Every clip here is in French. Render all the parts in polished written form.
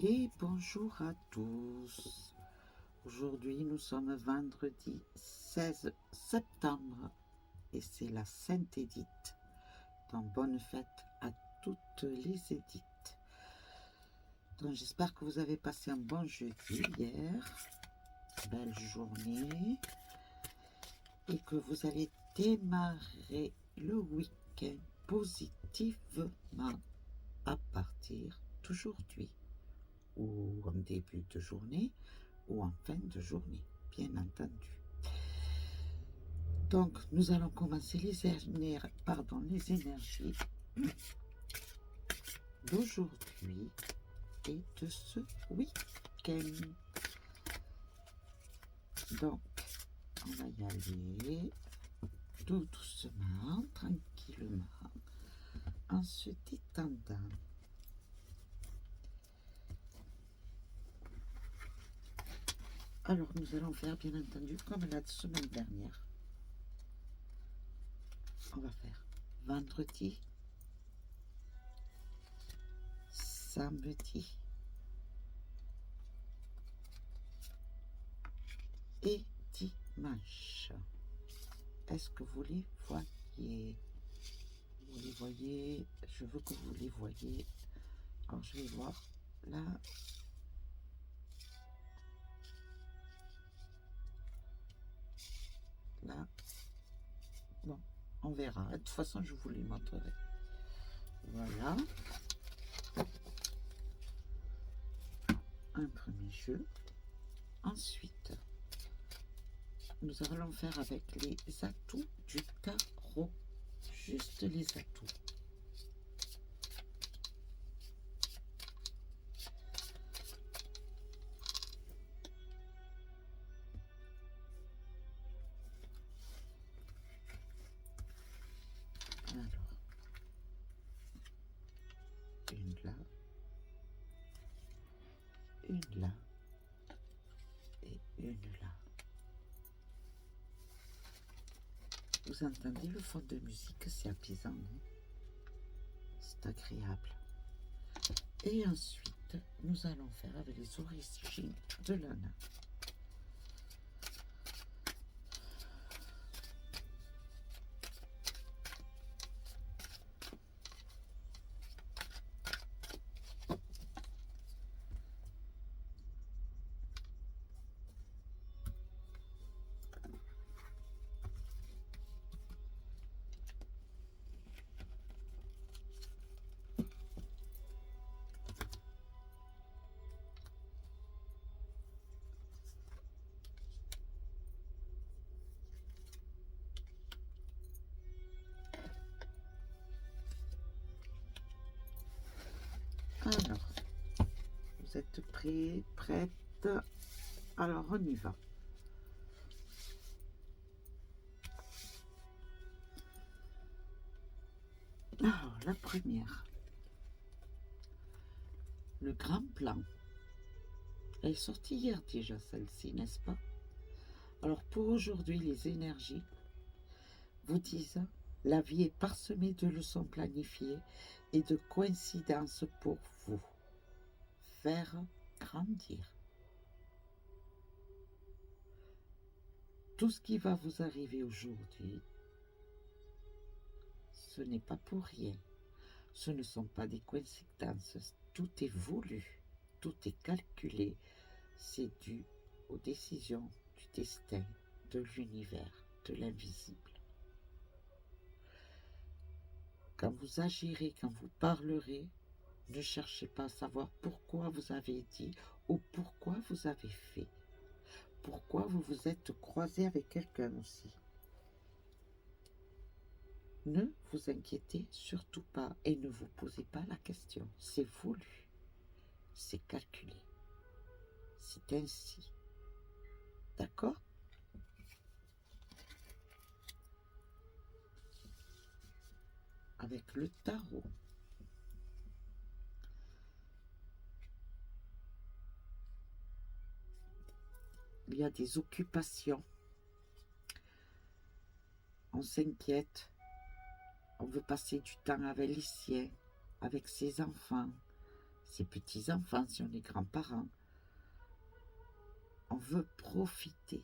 Et bonjour à tous. Aujourd'hui, nous sommes vendredi 16 septembre et c'est la Sainte Édith. Donc, bonne fête à toutes les Édiths. Donc, j'espère que vous avez passé un bon jeudi hier. Belle journée. Et que vous allez démarrer le week-end positivement à partir d'aujourd'hui, ou en début de journée, ou en fin de journée, bien entendu. Donc, nous allons commencer les énergies d'aujourd'hui et de ce week-end. Donc, on va y aller tout doucement, tranquillement, en se détendant. Alors, nous allons faire, bien entendu, comme la semaine dernière. On va faire vendredi, samedi et dimanche. Est-ce que vous les voyez? Vous les voyez? Je veux que vous les voyez. Alors, je vais voir là. Là. Bon, on verra. De toute façon, je vous les montrerai. Voilà. Un premier jeu. Ensuite, nous allons faire avec les atouts du tarot. Juste les atouts. Alors, une là, une là et une là. Vous entendez le fond de musique, c'est apaisant, c'est agréable. Et ensuite, nous allons faire avec les origines de l'âne. Alors, vous êtes prêts, prêtes? Alors, on y va. Alors, la première. Le grand plan. Elle est sortie hier déjà, celle-ci, n'est-ce pas? Alors, pour aujourd'hui, les énergies vous disent: la vie est parsemée de leçons planifiées et de coïncidences pour vous faire grandir. Tout ce qui va vous arriver aujourd'hui, ce n'est pas pour rien. Ce ne sont pas des coïncidences. Tout est voulu, tout est calculé. C'est dû aux décisions du destin, de l'univers, de l'invisible. Quand vous agirez, quand vous parlerez, ne cherchez pas à savoir pourquoi vous avez dit ou pourquoi vous avez fait. Pourquoi vous vous êtes croisé avec quelqu'un aussi. Ne vous inquiétez surtout pas et ne vous posez pas la question. C'est voulu, c'est calculé, c'est ainsi. D'accord? Avec le tarot. Il y a des occupations. On s'inquiète. On veut passer du temps avec les siens, avec ses enfants, ses petits-enfants, si on est grands-parents. On veut profiter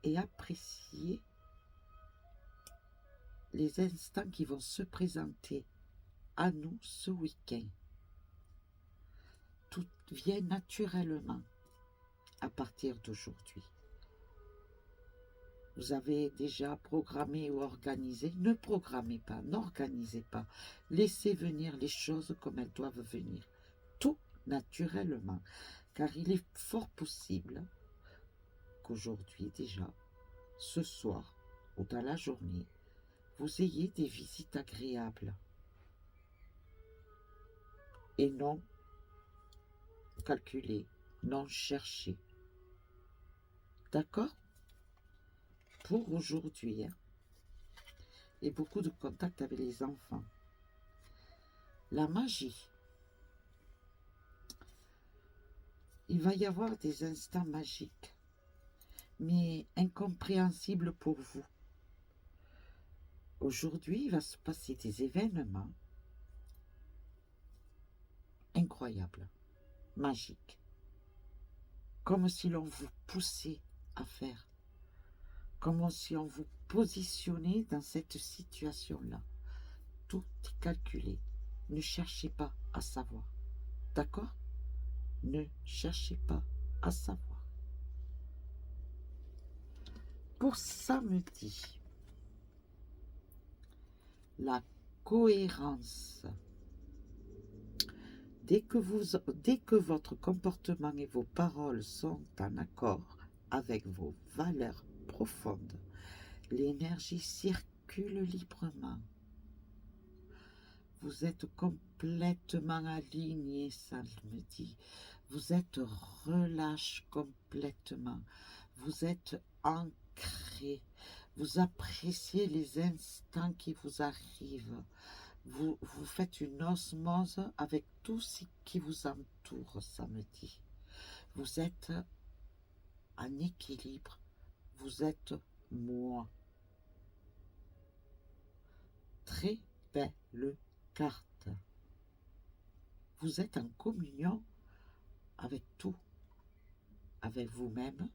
et apprécier les instants qui vont se présenter à nous ce week-end. Tout vient naturellement à partir d'aujourd'hui. Vous avez déjà programmé ou organisé, ne programmez pas, n'organisez pas. Laissez venir les choses comme elles doivent venir, tout naturellement, car il est fort possible qu'aujourd'hui déjà, ce soir ou dans la journée, vous ayez des visites agréables et non calculées, non cherchées. D'accord? Pour aujourd'hui, hein? Et beaucoup de contacts avec les enfants. La magie. Il va y avoir des instants magiques, mais incompréhensibles pour vous. Aujourd'hui, il va se passer des événements incroyables, magiques, comme si l'on vous poussait à faire, comme si on vous positionnait dans cette situation-là. Tout est calculé. Ne cherchez pas à savoir. D'accord? Ne cherchez pas à savoir. Pour samedi, la cohérence. Dès que votre comportement et vos paroles sont en accord avec vos valeurs profondes, l'énergie circule librement. Vous êtes complètement aligné samedi. Vous êtes relâche complètement. Vous êtes ancré. Vous appréciez les instants qui vous arrivent. Vous faites une osmose avec tout ce qui vous entoure samedi. Vous êtes en équilibre. Vous êtes moi. Très belle carte. Vous êtes en communion avec tout, avec vous-même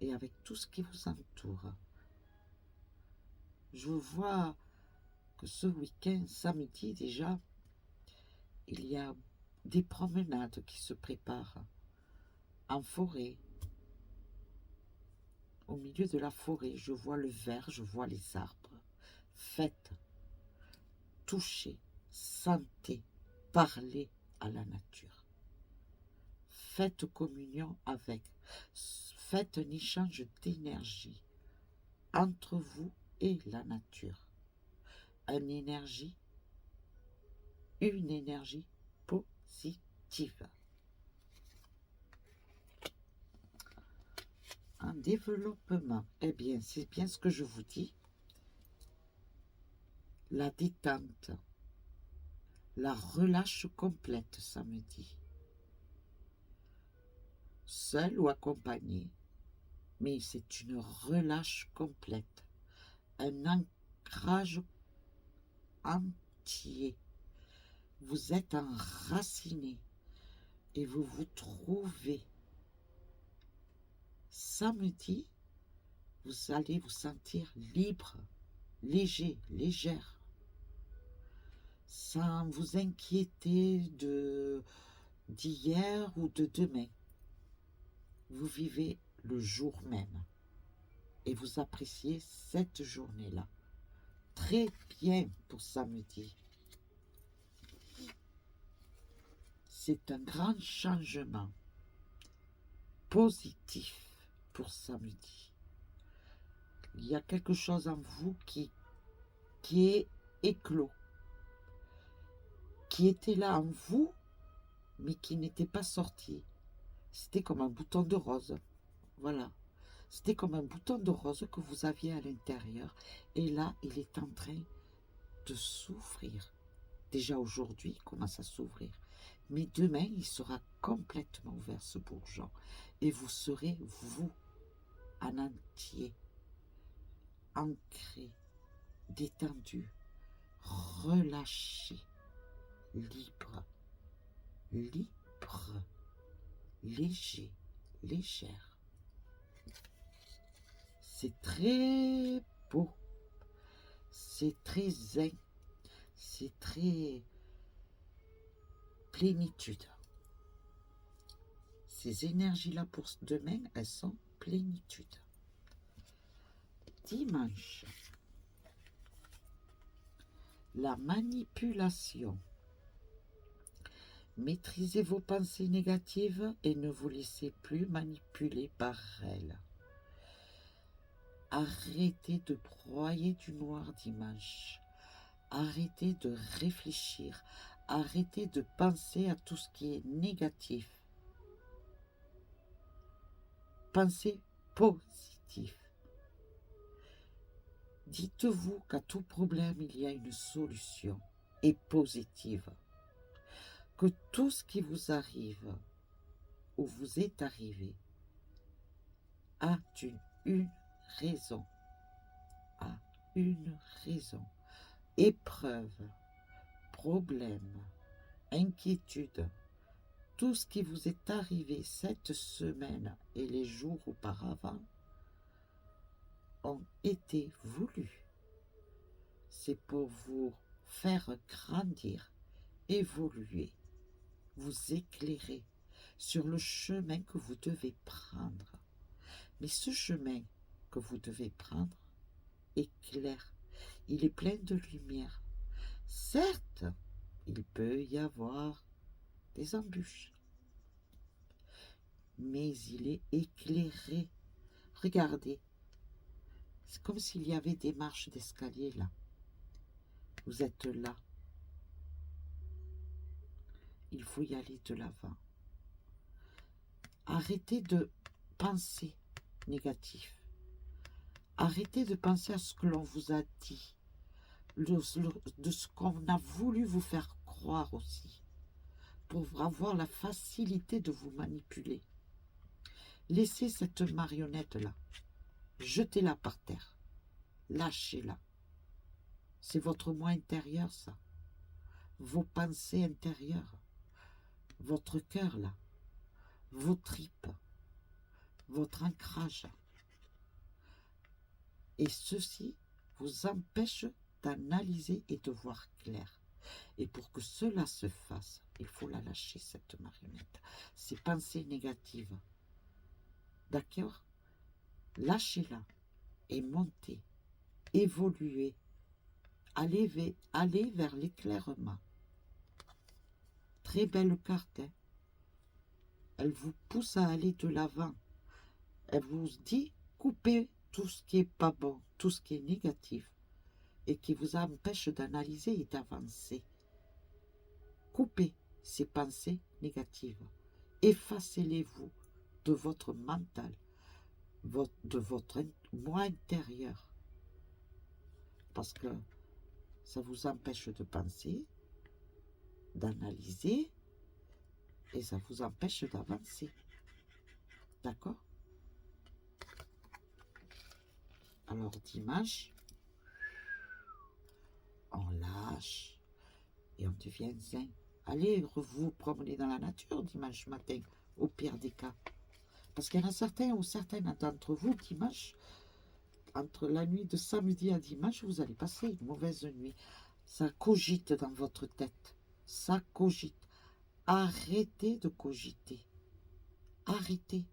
et avec tout ce qui vous entoure. Je vois que ce week-end, samedi déjà, il y a des promenades qui se préparent en forêt. Au milieu de la forêt, je vois le vert, je vois les arbres. Faites, touchez, sentez, parlez à la nature. Faites communion avec. Faites un échange d'énergie entre vous et la nature. Une énergie positive. Un développement, eh bien, c'est bien ce que je vous dis. La détente, la relâche complète samedi. Seul ou accompagné, mais c'est une relâche complète. Un ancrage entier. Vous êtes enraciné et vous vous trouvez. Samedi, vous allez vous sentir libre, léger, légère, sans vous inquiéter d'hier ou de demain. Vous vivez le jour même et vous appréciez cette journée-là. Très bien pour samedi. C'est un grand changement positif pour samedi. Il y a quelque chose en vous qui est éclos, qui était là en vous, mais qui n'était pas sorti. C'était comme un bouton de rose. Voilà. C'était comme un bouton de rose que vous aviez à l'intérieur. Et là, il est en train de s'ouvrir. Déjà aujourd'hui, il commence à s'ouvrir. Mais demain, il sera complètement ouvert, ce bourgeon. Et vous serez, vous, en entier, ancré, détendu, relâché, libre. libre, léger, légère. C'est très beau, c'est très zen, c'est très plénitude. Ces énergies-là pour demain, elles sont plénitude. Dimanche, la manipulation. Maîtrisez vos pensées négatives et ne vous laissez plus manipuler par elles. Arrêtez de broyer du noir dimanche. Arrêtez de réfléchir. Arrêtez de penser à tout ce qui est négatif. Pensez positif. Dites-vous qu'à tout problème, il y a une solution et positive. Que tout ce qui vous arrive ou vous est arrivé a une raison. A une raison. Épreuve, problème, inquiétude, tout ce qui vous est arrivé cette semaine et les jours auparavant ont été voulus. C'est pour vous faire grandir, évoluer, vous éclairer sur le chemin que vous devez prendre. Mais ce chemin que vous devez prendre est clair, il est plein de lumière. Certes, il peut y avoir des embûches, mais il est éclairé. Regardez, c'est comme s'il y avait des marches d'escalier là. Vous êtes là. Il faut y aller de l'avant. Arrêtez de penser négatif. Arrêtez de penser à ce que l'on vous a dit, de ce qu'on a voulu vous faire croire aussi, pour avoir la facilité de vous manipuler. Laissez cette marionnette-là. Jetez-la par terre. Lâchez-la. C'est votre moi intérieur, ça. Vos pensées intérieures. Votre cœur, là. Vos tripes. Votre ancrage. Et ceci vous empêche d'analyser et de voir clair. Et pour que cela se fasse, il faut la lâcher, cette marionnette. Ces pensées négatives. D'accord? Lâchez-la et montez, évoluez, allez vers l'éclairement. Très belle carte, hein? Elle vous pousse à aller de l'avant. Elle vous dit, coupez tout ce qui n'est pas bon, tout ce qui est négatif et qui vous empêche d'analyser et d'avancer. Coupez ces pensées négatives. Effacez-les-vous de votre mental, de votre moi intérieur. Parce que ça vous empêche de penser, d'analyser, et ça vous empêche d'avancer. D'accord? Alors dimanche, on lâche et on devient zen. Allez vous promener dans la nature dimanche matin, au pire des cas. Parce qu'il y en a certains ou certaines d'entre vous, dimanche, entre la nuit de samedi à dimanche, vous allez passer une mauvaise nuit. Ça cogite dans votre tête. Ça cogite. Arrêtez de cogiter. Arrêtez.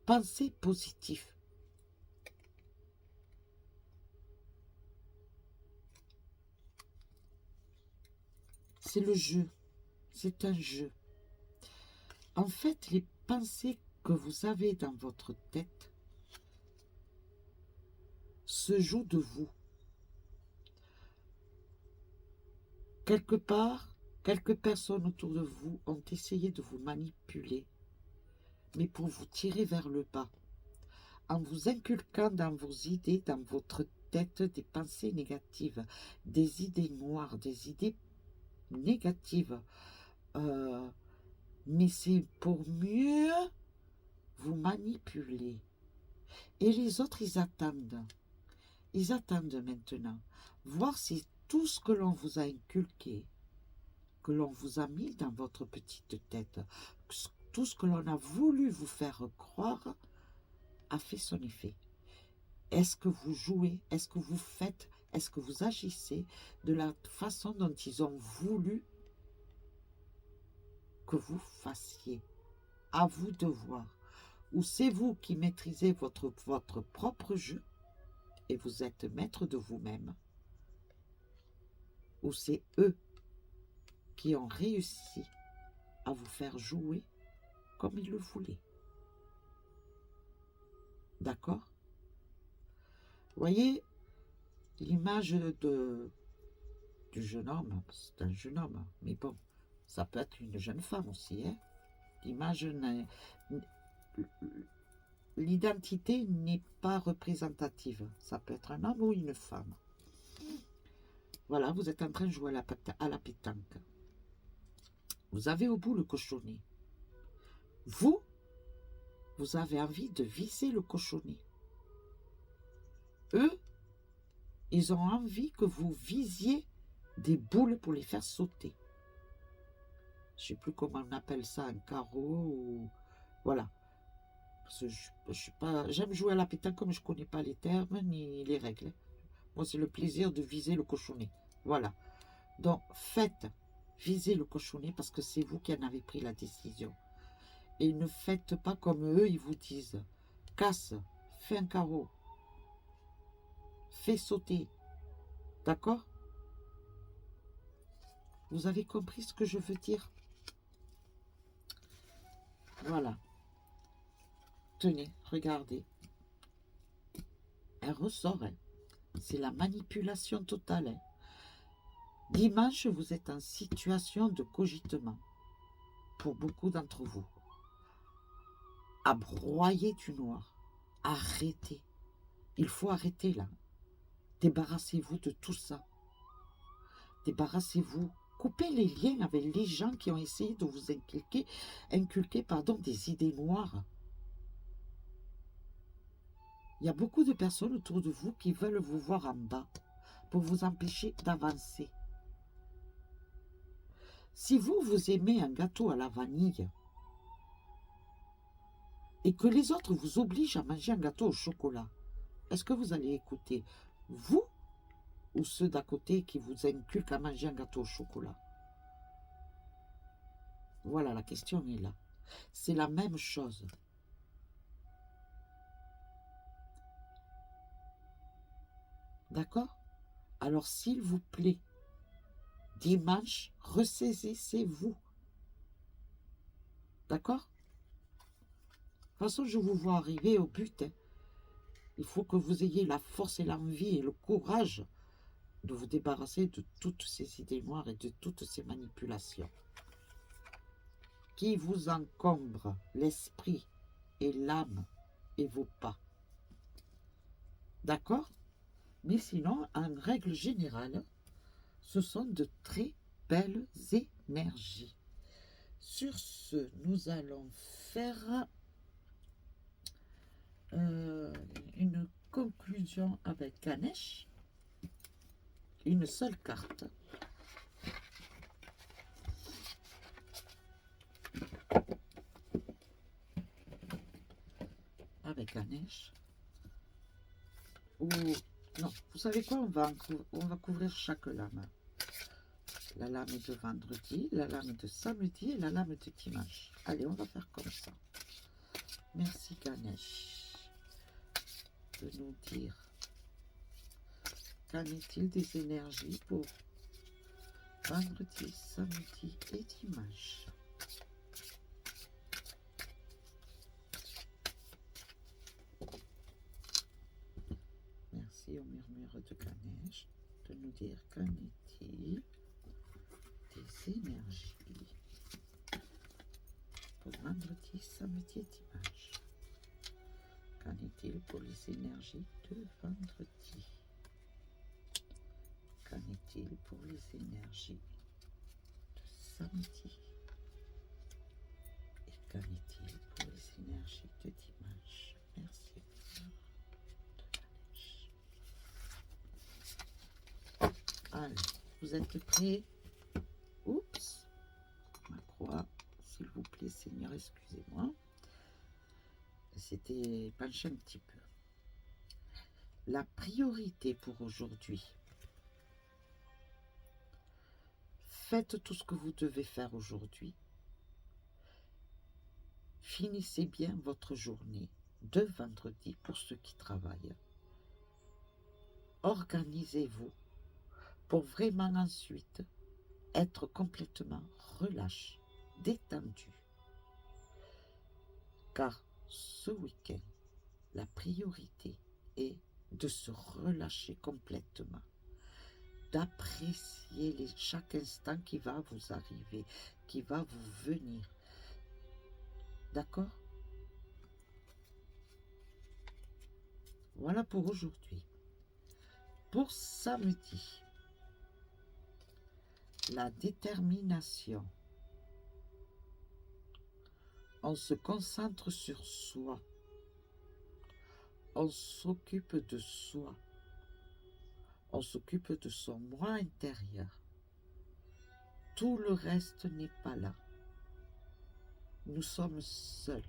Pensez positif. C'est le jeu. C'est un jeu. En fait, les pensées que vous avez dans votre tête se jouent de vous. Quelque part, quelques personnes autour de vous ont essayé de vous manipuler, mais pour vous tirer vers le bas, en vous inculquant dans vos idées, dans votre tête, des pensées négatives, des idées noires, des idées négatives. Mais c'est pour mieux vous manipuler. Et les autres, ils attendent. Ils attendent maintenant. Voir si tout ce que l'on vous a inculqué que l'on vous a mis dans votre petite tête, tout ce que l'on a voulu vous faire croire a fait son effet. Est-ce que vous jouez, est-ce que vous faites, est-ce que vous agissez de la façon dont ils ont voulu que vous fassiez? À vous de voir. Ou c'est vous qui maîtrisez votre propre jeu et vous êtes maître de vous-même, ou c'est eux qui ont réussi à vous faire jouer comme ils le voulaient. D'accord? Vous voyez l'image du jeune homme, c'est un jeune homme, mais bon, ça peut être une jeune femme aussi. Hein? L'image, l'identité n'est pas représentative. Ça peut être un homme ou une femme. Voilà, vous êtes en train de jouer à la pétanque. Vous avez au bout le cochonnet. Vous avez envie de viser le cochonnet. Eux, ils ont envie que vous visiez des boules pour les faire sauter. Je ne sais plus comment on appelle ça, un carreau ou... Voilà. Parce que je suis pas... J'aime jouer à la pétanque comme je ne connais pas les termes ni les règles. Moi, c'est le plaisir de viser le cochonnet. Voilà. Donc, faites viser le cochonnet parce que c'est vous qui en avez pris la décision. Et ne faites pas comme eux, ils vous disent. Casse, fais un carreau. Fais sauter. D'accord? Vous avez compris ce que je veux dire? Voilà. Tenez, regardez. Elle ressort, hein. C'est la manipulation totale. Hein. Dimanche, vous êtes en situation de cogitement. Pour beaucoup d'entre vous. À broyer du noir. Arrêtez. Il faut arrêter là. Débarrassez-vous de tout ça. Débarrassez-vous. Coupez les liens avec les gens qui ont essayé de vous inculquer des idées noires. Il y a beaucoup de personnes autour de vous qui veulent vous voir en bas pour vous empêcher d'avancer. Si vous aimez un gâteau à la vanille et que les autres vous obligent à manger un gâteau au chocolat, est-ce que vous allez écouter vous ou ceux d'à côté qui vous inculquent à manger un gâteau au chocolat? Voilà, la question est là. C'est la même chose. D'accord? Alors, s'il vous plaît, dimanche, ressaisissez-vous. D'accord? De toute façon, je vous vois arriver au but. Hein. Il faut que vous ayez la force et l'envie et le courage de vous débarrasser de toutes ces idées noires et de toutes ces manipulations qui vous encombrent l'esprit et l'âme et vos pas. D'accord? Mais sinon, en règle générale, ce sont de très belles énergies. Sur ce, nous allons faire une conclusion avec Ganesh. Une seule carte. Avec Ganesh. Ou non, vous savez quoi, on va couvrir chaque lame. La lame de vendredi, la lame de samedi et la lame de dimanche. Allez, on va faire comme ça. Merci Ganesh de nous dire qu'en est-il des énergies pour vendredi, samedi et dimanche. Merci au murmure de Ganesh de nous dire qu'en est-il des énergies pour vendredi, samedi et dimanche. Qu'en est-il pour les énergies de vendredi? Qu'en est-il pour les énergies de samedi? Et qu'en est-il pour les énergies de dimanche? Merci. Allez, vous êtes prêts? Oups. s'il vous plaît, Seigneur, excusez-moi. C'était penché un petit peu. La priorité pour aujourd'hui. Faites tout ce que vous devez faire aujourd'hui. Finissez bien votre journée de vendredi pour ceux qui travaillent. Organisez-vous pour vraiment ensuite être complètement relâché, détendu. Car ce week-end, la priorité est de se relâcher complètement, d'apprécier chaque instant qui va vous arriver, qui va vous venir. D'accord? Voilà pour aujourd'hui. Pour samedi, la détermination. On se concentre sur soi. On s'occupe de soi. On s'occupe de son moi intérieur. Tout le reste n'est pas là. Nous sommes seuls.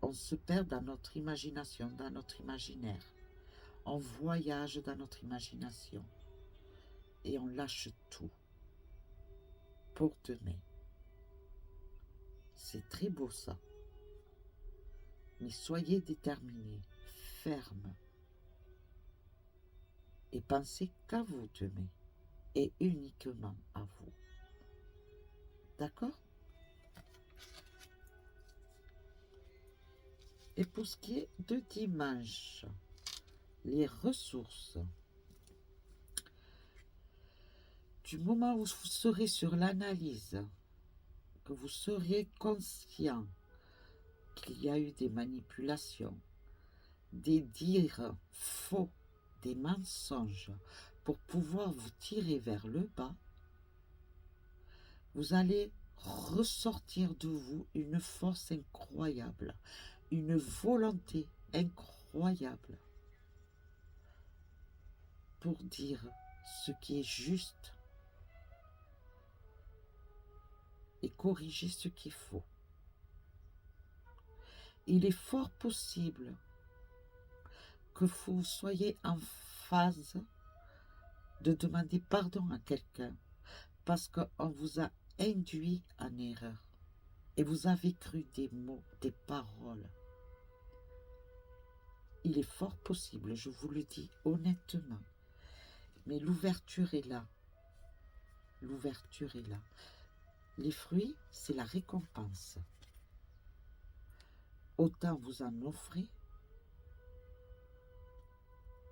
On se perd dans notre imagination, dans notre imaginaire. On voyage dans notre imagination. Et on lâche tout pour demain. C'est très beau ça. Mais soyez déterminés, fermes. Et pensez qu'à vous demain. Et uniquement à vous. D'accord? Et pour ce qui est de dimanche, les ressources. Du moment où vous serez sur l'analyse, que vous serez conscient qu'il y a eu des manipulations, des dires faux, des mensonges pour pouvoir vous tirer vers le bas, vous allez ressortir de vous une force incroyable, une volonté incroyable pour dire ce qui est juste et corriger ce qui est faux. Il est fort possible que vous soyez en phase de demander pardon à quelqu'un parce qu'on vous a induit en erreur et vous avez cru des mots, des paroles. Il est fort possible, je vous le dis honnêtement, mais l'ouverture est là. L'ouverture est là. Les fruits, c'est la récompense. Autant vous en offrez,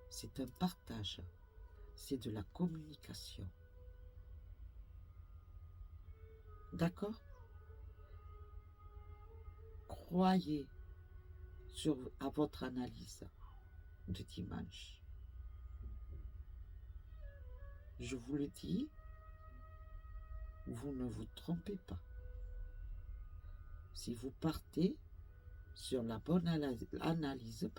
c'est un partage, c'est de la communication. D'accord? Croyez à votre analyse de dimanche. Je vous le dis, vous ne vous trompez pas. Si vous partez sur la bonne analyse,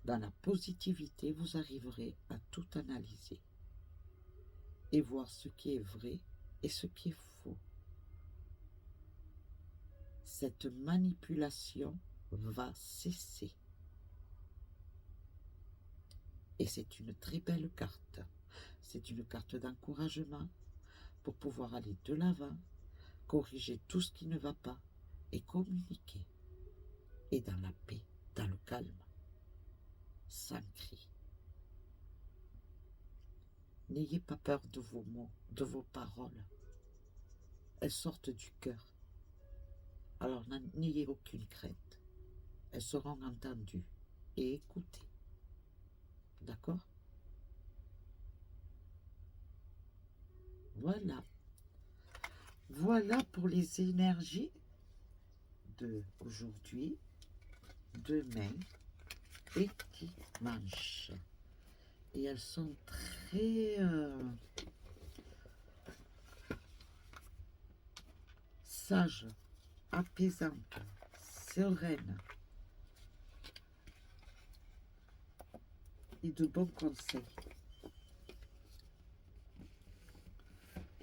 dans la positivité, vous arriverez à tout analyser et voir ce qui est vrai et ce qui est faux. Cette manipulation va cesser. Et c'est une très belle carte. C'est une carte d'encouragement pour pouvoir aller de l'avant, corriger tout ce qui ne va pas et communiquer. Et dans la paix, dans le calme, sans cri. N'ayez pas peur de vos mots, de vos paroles. Elles sortent du cœur. Alors n'ayez aucune crainte. Elles seront entendues et écoutées. D'accord? Voilà. Voilà pour les énergies de aujourd'hui, demain et dimanche. Et elles sont très sages, apaisantes, sereines et de bons conseils.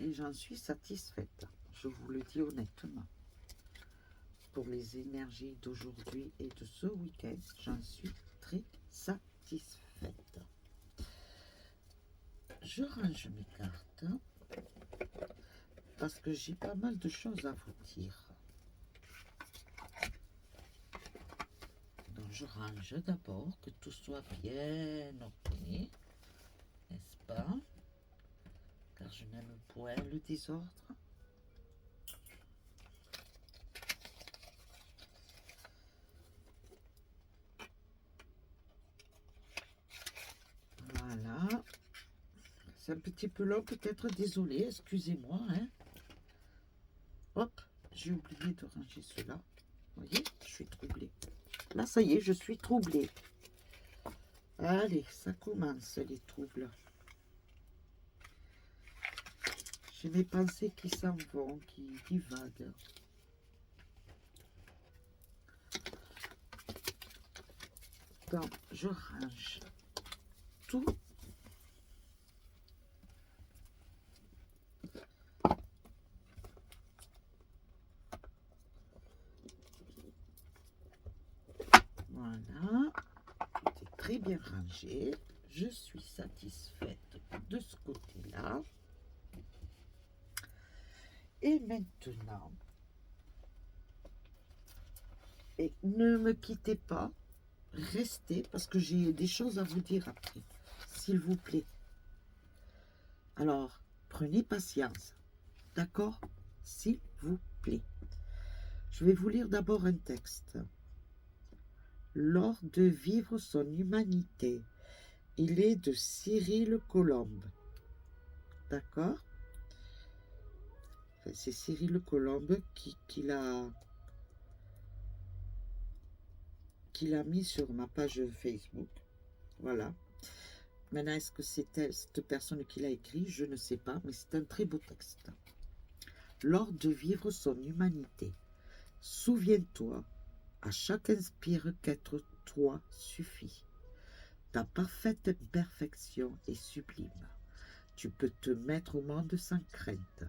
et j'en suis satisfaite. Je vous le dis honnêtement. Pour les énergies d'aujourd'hui et de ce week-end, j'en suis très satisfaite. Je range mes cartes parce que j'ai pas mal de choses à vous dire. Donc je range d'abord, que tout soit bien ordonné, n'est-ce pas? Car je n'aime point le désordre. Voilà. C'est un petit peu long, peut-être, désolé, excusez-moi. Hein. Hop, j'ai oublié de ranger cela. Vous voyez, je suis troublée. Là, ça y est, je suis troublée. Allez, ça commence, les troubles. J'ai mes pensées qui s'en vont, qui divaguent. Donc, je range tout. Voilà, tout est très bien rangé. Je suis satisfaite de ce côté-là. Et maintenant, et ne me quittez pas, restez parce que j'ai des choses à vous dire après, s'il vous plaît. Alors, prenez patience, d'accord? S'il vous plaît. Je vais vous lire d'abord un texte. L'art de vivre son humanité. Il est de Cyril Colombe. D'accord? Enfin, c'est Cyril Colombe qui l'a mis sur ma page Facebook. Voilà. Maintenant, est-ce que c'était cette personne qui l'a écrit? Je ne sais pas, mais c'est un très beau texte. L'art de vivre son humanité. Souviens-toi, à chaque inspire qu'être toi suffit. Ta parfaite imperfection est sublime. Tu peux te mettre au monde sans crainte.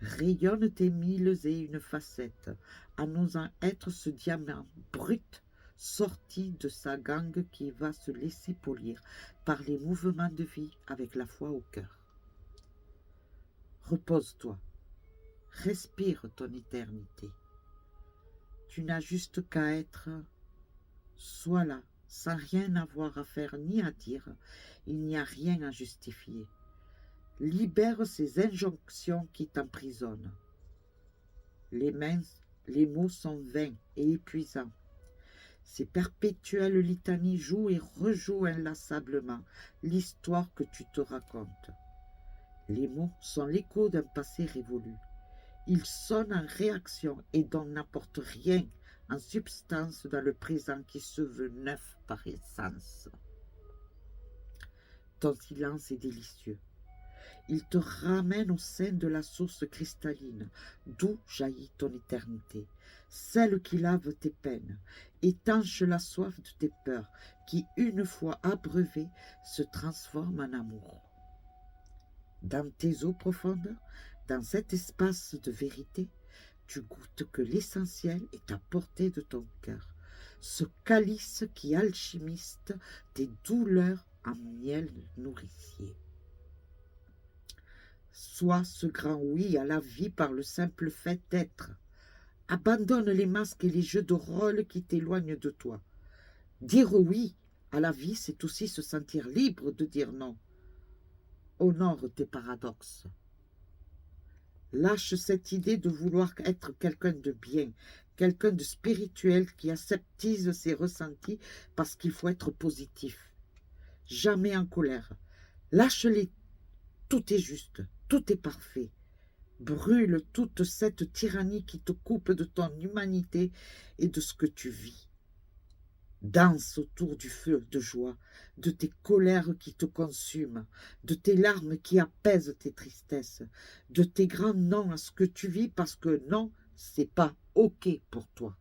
Rayonne tes mille et une facettes, en osant être ce diamant brut sorti de sa gangue qui va se laisser polir par les mouvements de vie avec la foi au cœur. Repose-toi, respire ton éternité. Tu n'as juste qu'à être, sois là, sans rien avoir à faire ni à dire, il n'y a rien à justifier. Libère ces injonctions qui t'emprisonnent. Les mots sont vains et épuisants. Ces perpétuelles litanies jouent et rejouent inlassablement l'histoire que tu te racontes. Les mots sont l'écho d'un passé révolu. Ils sonnent en réaction et donc n'apportent rien en substance dans le présent qui se veut neuf par essence. Ton silence est délicieux. Il te ramène au sein de la source cristalline, d'où jaillit ton éternité, celle qui lave tes peines, étanche la soif de tes peurs, qui, une fois abreuvée, se transforme en amour. Dans tes eaux profondes, dans cet espace de vérité, tu goûtes que l'essentiel est à portée de ton cœur, ce calice qui alchimiste tes douleurs en miel nourricier. Sois ce grand oui à la vie par le simple fait d'être. Abandonne les masques et les jeux de rôle qui t'éloignent de toi. Dire oui à la vie, c'est aussi se sentir libre de dire non. Honore tes paradoxes. Lâche cette idée de vouloir être quelqu'un de bien, quelqu'un de spirituel qui aseptise ses ressentis parce qu'il faut être positif. Jamais en colère. Lâche-les. Tout est juste, tout est parfait. Brûle toute cette tyrannie qui te coupe de ton humanité et de ce que tu vis. Danse autour du feu de joie, de tes colères qui te consument, de tes larmes qui apaisent tes tristesses, de tes grands non à ce que tu vis parce que non, c'est pas OK pour toi.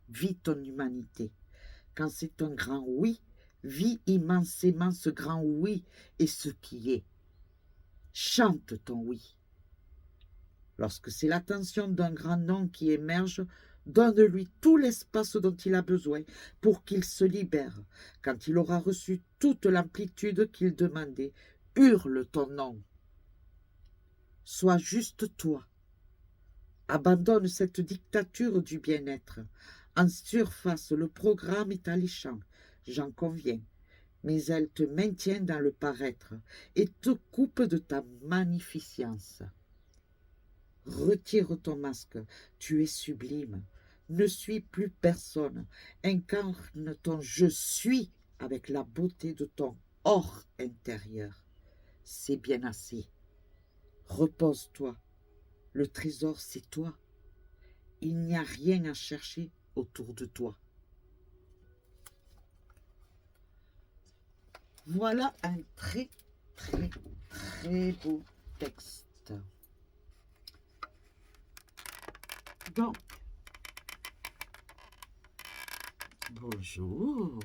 Vis ton humanité. Quand c'est un grand oui, vis immensément ce grand oui et ce qui est. Chante ton oui. Lorsque c'est l'attention d'un grand nom qui émerge, donne-lui tout l'espace dont il a besoin pour qu'il se libère. Quand il aura reçu toute l'amplitude qu'il demandait, hurle ton nom. Sois juste toi. Abandonne cette dictature du bien-être. En surface, le programme est alléchant, j'en conviens, mais elle te maintient dans le paraître et te coupe de ta magnificence. Retire ton masque, tu es sublime. Ne suis plus personne. Incarne ton je suis avec la beauté de ton or intérieur. C'est bien assez. Repose-toi. Le trésor, c'est toi. Il n'y a rien à chercher autour de toi. Voilà un très, très, très beau texte. Donc, bonjour,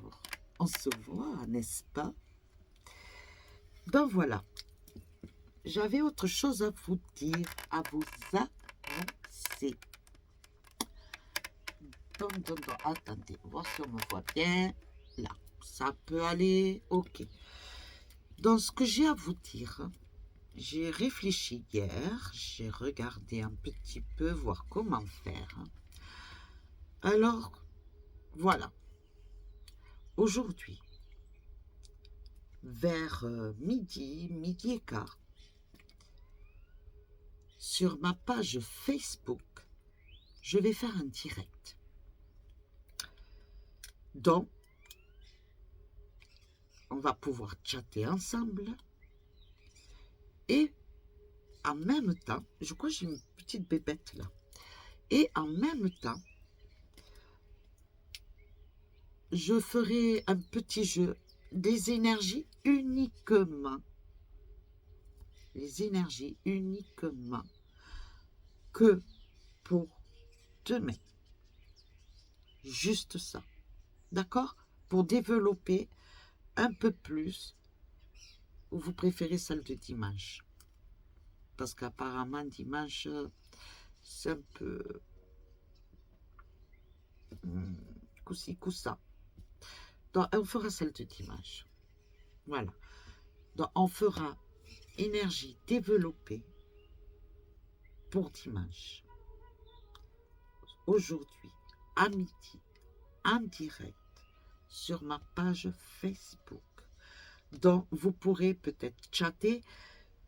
on se voit, n'est-ce pas? Donc voilà, j'avais autre chose à vous dire, à vous annoncer. Donc, attendez, voir si on me voit bien. Là, ça peut aller, ok. Donc, ce que j'ai à vous dire, j'ai réfléchi hier, j'ai regardé un petit peu, voir comment faire. Alors, voilà. Aujourd'hui, vers midi et quart, sur ma page Facebook, je vais faire un direct. Donc, on va pouvoir chatter ensemble. Et en même temps, je crois que j'ai une petite bébête là. Et en même temps, je ferai un petit jeu des énergies uniquement. Les énergies uniquement que pour demain. Juste ça. D'accord? Pour développer un peu plus, ou vous préférez celle de dimanche? Parce qu'apparemment, dimanche, c'est un peu coup-ci, coup-ça. Donc, on fera celle de dimanche. Voilà. Donc, on fera énergie développée pour dimanche. Aujourd'hui, à midi, en direct, sur ma page Facebook. Donc, vous pourrez peut-être chatter.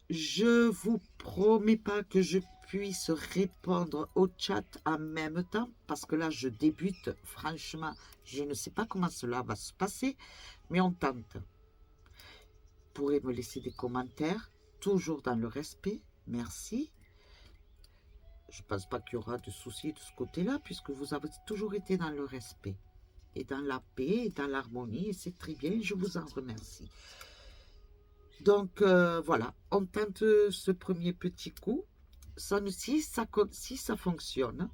Je vous promets pas que je puisse répondre au chat en même temps, parce que là, je débute. Franchement, je ne sais pas comment cela va se passer, mais on tente. Vous pourrez me laisser des commentaires, toujours dans le respect. Merci. Je ne pense pas qu'il y aura de soucis de ce côté-là, puisque vous avez toujours été dans le respect, et dans la paix, et dans l'harmonie, et c'est très bien, je vous en remercie. Donc, voilà, on tente ce premier petit coup. Si ça fonctionne,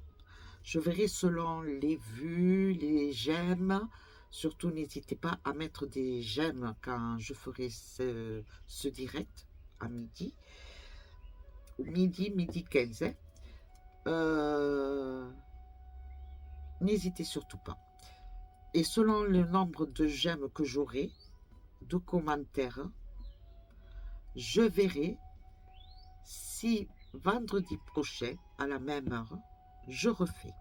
je verrai selon les vues, les j'aime. Surtout, n'hésitez pas à mettre des j'aime quand je ferai ce direct à midi. Midi 15. N'hésitez surtout pas. Et selon le nombre de j'aime que j'aurai, de commentaires, je verrai si vendredi prochain, à la même heure, je refais.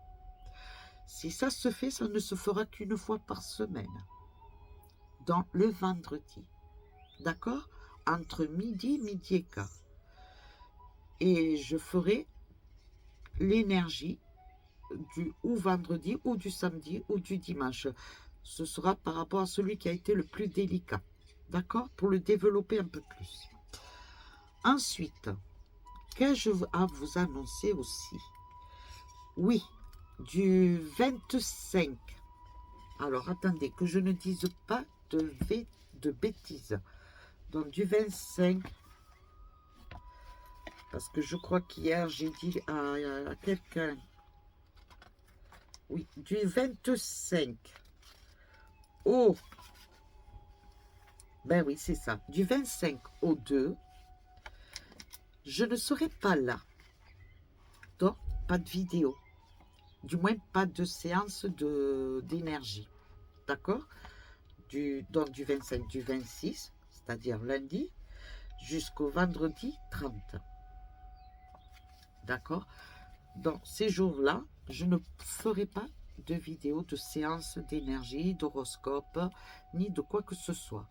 Si ça se fait, ça ne se fera qu'une fois par semaine, dans le vendredi. D'accord? Entre midi et quart. Et je ferai l'énergie du ou vendredi, ou du samedi, ou du dimanche. Ce sera par rapport à celui qui a été le plus délicat. D'accord? Pour le développer un peu plus. Ensuite, qu'ai-je à vous annoncer aussi? Oui, du 25. Alors, attendez, que je ne dise pas de bêtises. Donc, du 25, parce que je crois qu'hier, j'ai dit à quelqu'un, oui, du 25 au, ben oui, c'est ça, du 25 au 2, je ne serai pas là. Donc, pas de vidéo. Du moins, pas de séance d'énergie. D'accord? Donc, du 25, du 26, c'est-à-dire lundi, jusqu'au vendredi 30. D'accord? Donc, ces jours-là, je ne ferai pas de vidéo de séance d'énergie, d'horoscope, ni de quoi que ce soit.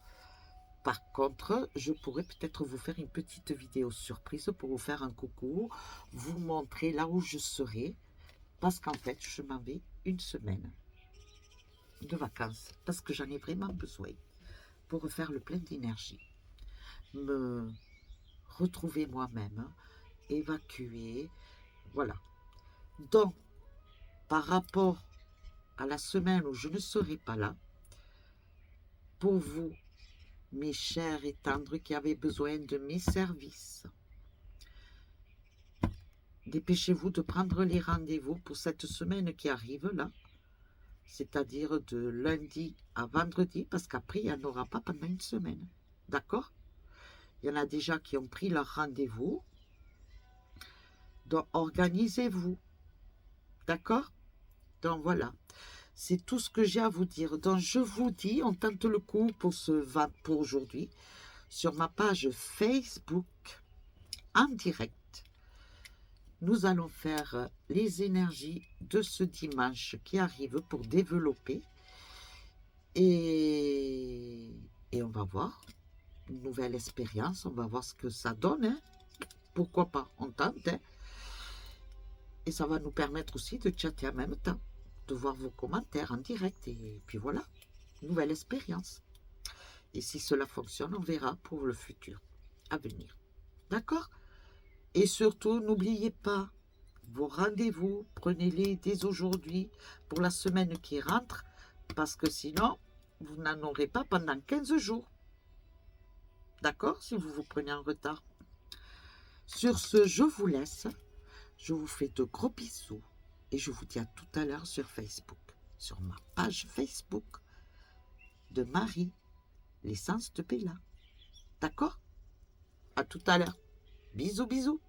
Par contre, je pourrais peut-être vous faire une petite vidéo surprise pour vous faire un coucou, vous montrer là où je serai, parce qu'en fait, je m'en vais une semaine de vacances, parce que j'en ai vraiment besoin pour refaire le plein d'énergie, me retrouver moi-même, évacuer, voilà. Donc, par rapport à la semaine où je ne serai pas là, pour vous, mes chers et tendres qui avez besoin de mes services, dépêchez-vous de prendre les rendez-vous pour cette semaine qui arrive là, c'est-à-dire de lundi à vendredi, parce qu'après, il n'y en aura pas pendant une semaine. D'accord? Il y en a déjà qui ont pris leur rendez-vous. Donc, organisez-vous. D'accord? Donc, voilà. C'est tout ce que j'ai à vous dire. Donc, je vous dis, on tente le coup pour aujourd'hui sur ma page Facebook en direct. Nous allons faire les énergies de ce dimanche qui arrive pour développer. Et on va voir. Une nouvelle expérience. On va voir ce que ça donne. Hein. Pourquoi pas? On tente. Hein. Et ça va nous permettre aussi de chatter en même temps. De voir vos commentaires en direct. Et puis voilà. Nouvelle expérience. Et si cela fonctionne, on verra pour le futur à venir. D'accord? Et surtout, n'oubliez pas vos rendez-vous. Prenez-les dès aujourd'hui pour la semaine qui rentre. Parce que sinon, vous n'en aurez pas pendant 15 jours. D'accord? Si vous vous prenez en retard. Sur ce, je vous laisse. Je vous fais de gros bisous. Et je vous dis à tout à l'heure sur Facebook. Sur ma page Facebook de Marie, l'essence de Bella. D'accord? À tout à l'heure. Bisous, bisous.